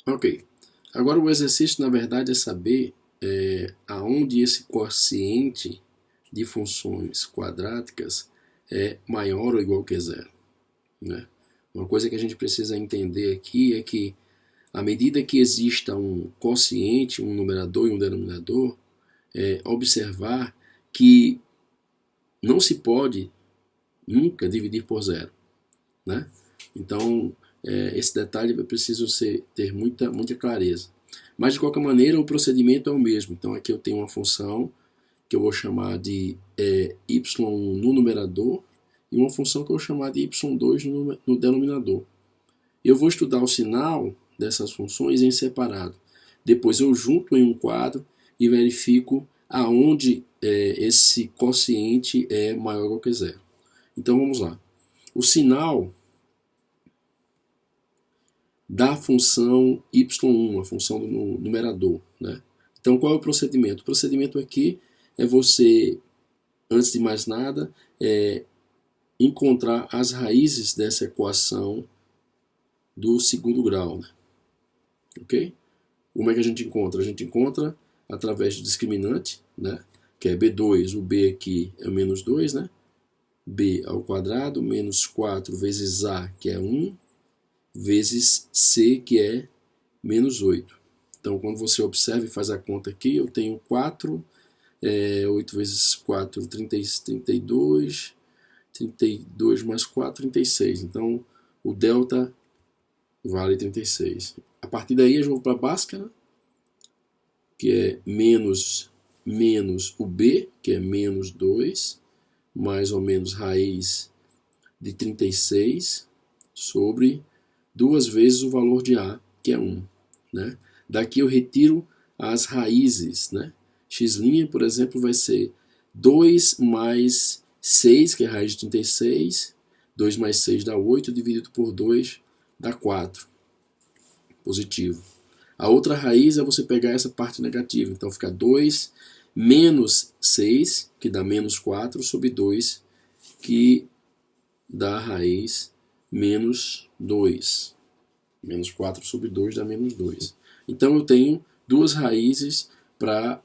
Ok. Agora o exercício, na verdade, é saber aonde esse quociente de funções quadráticas é maior ou igual que zero, né? Uma coisa que a gente precisa entender aqui é que, à medida que exista um quociente, um numerador e um denominador, observar que não se pode nunca dividir por zero, né? Então, esse detalhe é preciso ter muita clareza. Mas, de qualquer maneira, o procedimento é o mesmo. Então, aqui eu tenho uma função que eu vou chamar de y1 no numerador e uma função que eu vou chamar de y2 no denominador. Eu vou estudar o sinal dessas funções em separado. Depois eu junto em um quadro e verifico aonde esse quociente é maior ou igual que zero. Então vamos lá. O sinal da função y1, a função do numerador, né? Então qual é o procedimento? O procedimento aqui é você, antes de mais nada, encontrar as raízes dessa equação do segundo grau, né? Ok? Como é que a gente encontra? A gente encontra através do discriminante, né? Que é b2, o b aqui é menos 2, né? B ao quadrado menos 4 vezes a, que é 1, vezes c, que é menos 8. Então, quando você observa e faz a conta aqui, eu tenho 4, 8 vezes 4, 32, 32 mais 4, 36. Então, o delta vale 36. A partir daí, eu vou para a Bhaskara, que é menos o b, que é menos 2, mais ou menos raiz de 36, sobre 2 vezes o valor de a, que é 1. Né? Daqui eu retiro as raízes. Né? X', por exemplo, vai ser 2 mais 6, que é a raiz de 36. 2 mais 6 dá 8, dividido por 2 dá 4. Positivo. A outra raiz é você pegar essa parte negativa. Então fica 2 menos 6, que dá menos 4, sobre 2, que dá a raiz menos 2. Menos 4 sobre 2 dá menos 2. Então eu tenho duas raízes para a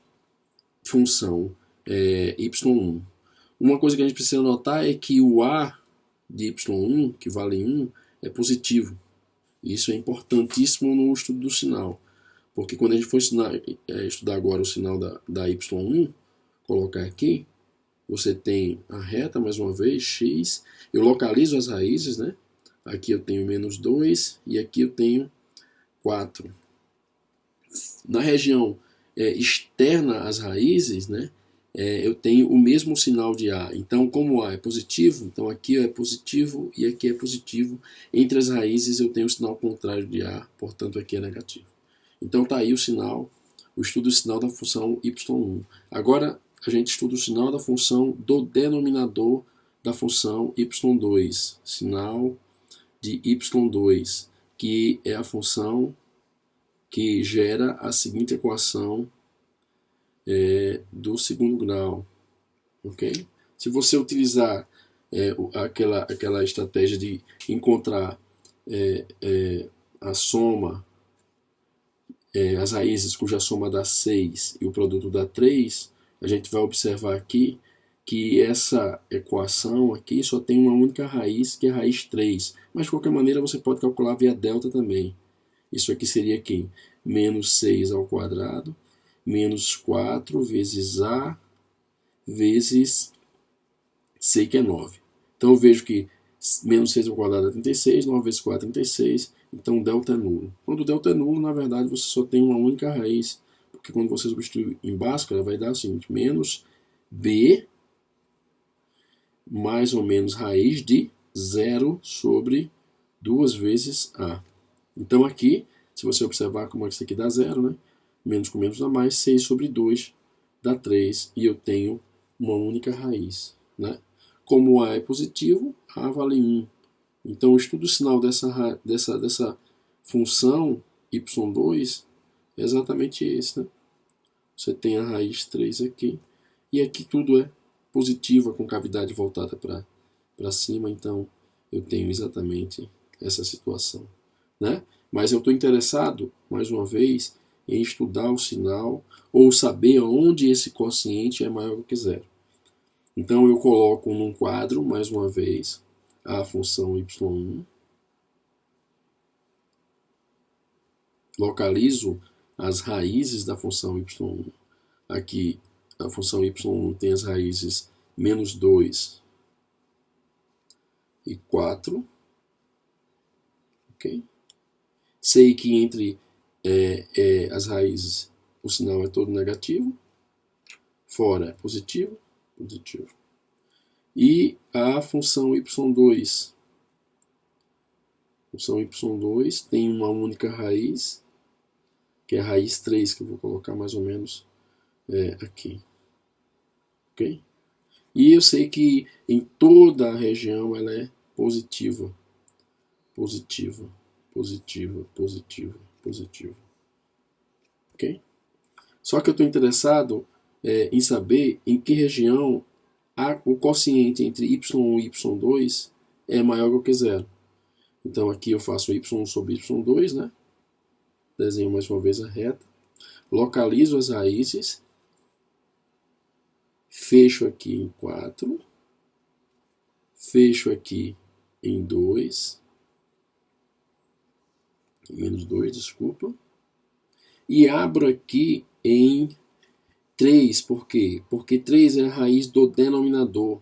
função y1. Uma coisa que a gente precisa notar é que o a de y1, que vale 1, é positivo. Isso é importantíssimo no estudo do sinal. Porque quando a gente for estudar agora o sinal da y1, colocar aqui, você tem a reta, mais uma vez, x. Eu localizo as raízes, né? Aqui eu tenho menos 2 e aqui eu tenho 4. Na região externa às raízes, né? Eu tenho o mesmo sinal de A. Então, como A é positivo, então aqui é positivo e aqui é positivo. Entre as raízes eu tenho o sinal contrário de A, portanto aqui é negativo. Então está aí o sinal, o estudo do sinal da função y1. Agora a gente estuda o sinal da função do denominador da função y2. Sinal de y2, que é a função que gera a seguinte equação do segundo grau. Okay? Se você utilizar aquela estratégia de encontrar a soma, as raízes cuja soma dá 6 e o produto dá 3, a gente vai observar aqui que essa equação aqui só tem uma única raiz, que é a raiz 3. Mas de qualquer maneira você pode calcular via delta também. Isso aqui seria aqui, menos 6 ao quadrado, menos 4 vezes a, vezes c, que é 9. Então eu vejo que menos 6 ao quadrado é 36, 9 vezes 4 é 36, então o delta é nulo. Quando o delta é nulo, na verdade, você só tem uma única raiz, porque quando você substitui em Bhaskara, vai dar o seguinte, menos b, mais ou menos raiz de 0 sobre 2 vezes a. Então aqui, se você observar como é que isso aqui dá 0, né? Menos com menos dá mais, 6 sobre 2 dá 3, e eu tenho uma única raiz, né? Como A é positivo, A vale 1. Então o estudo sinal dessa função y2 é exatamente esse, né? Você tem a raiz 3 aqui, e aqui tudo é positivo, com cavidade voltada para cima, então eu tenho exatamente essa situação, né? Mas eu estou interessado, mais uma vez, em estudar o sinal ou saber onde esse quociente é maior do que zero. Então eu coloco num quadro, mais uma vez, a função y1, localizo as raízes da função y1. Aqui a função y1 tem as raízes menos 2 e 4. Okay? Sei que entre as raízes o sinal é todo negativo, fora é positivo, positivo. E a função y2. A função y2 tem uma única raiz, que é a raiz 3, que eu vou colocar mais ou menos aqui. Ok? E eu sei que em toda a região ela é positiva. Positiva, positiva, positiva, positiva. Ok? Só que eu estou interessado em saber em que região o quociente entre y1 e y2 é maior do que zero. Então aqui eu faço y1 sobre y2, né? Desenho mais uma vez a reta. Localizo as raízes. Fecho aqui em 4. Fecho aqui em 2. Menos 2, desculpa. E abro aqui em 3. Por quê? Porque 3 é a raiz do denominador.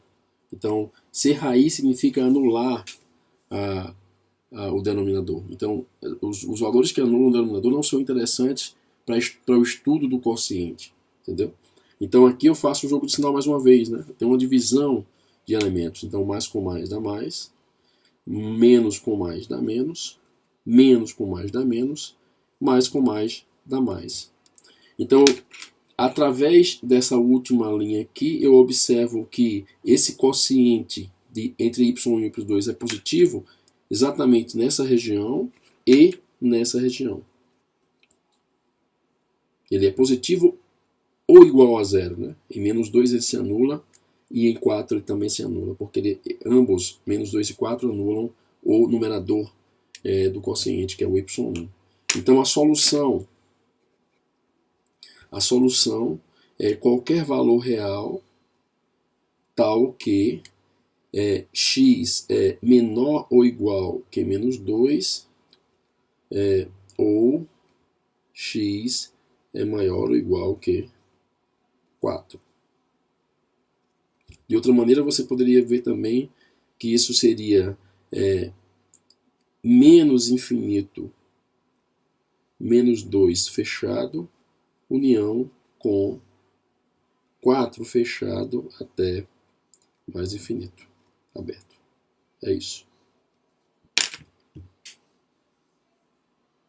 Então, ser raiz significa anular o denominador. Então, os valores que anulam o denominador não são interessantes para o estudo do quociente. Entendeu? Então, aqui eu faço o jogo de sinal mais uma vez. Né? Tem uma divisão de elementos. Então, mais com mais dá mais. Menos com mais dá menos. Menos com mais dá menos. Mais com mais dá mais. Então, através dessa última linha aqui, eu observo que esse quociente entre y1 e y2 é positivo exatamente nessa região e nessa região. Ele é positivo ou igual a zero. Né? Em menos 2 ele se anula e em 4 ele também se anula, porque ambos, menos 2 e 4, anulam o numerador do quociente, que é o y1. Então a solução é qualquer valor real tal que x é menor ou igual que menos 2 ou x é maior ou igual que 4. De outra maneira, você poderia ver também que isso seria menos infinito, menos 2 fechado, união com 4 fechado até mais infinito, aberto. É isso.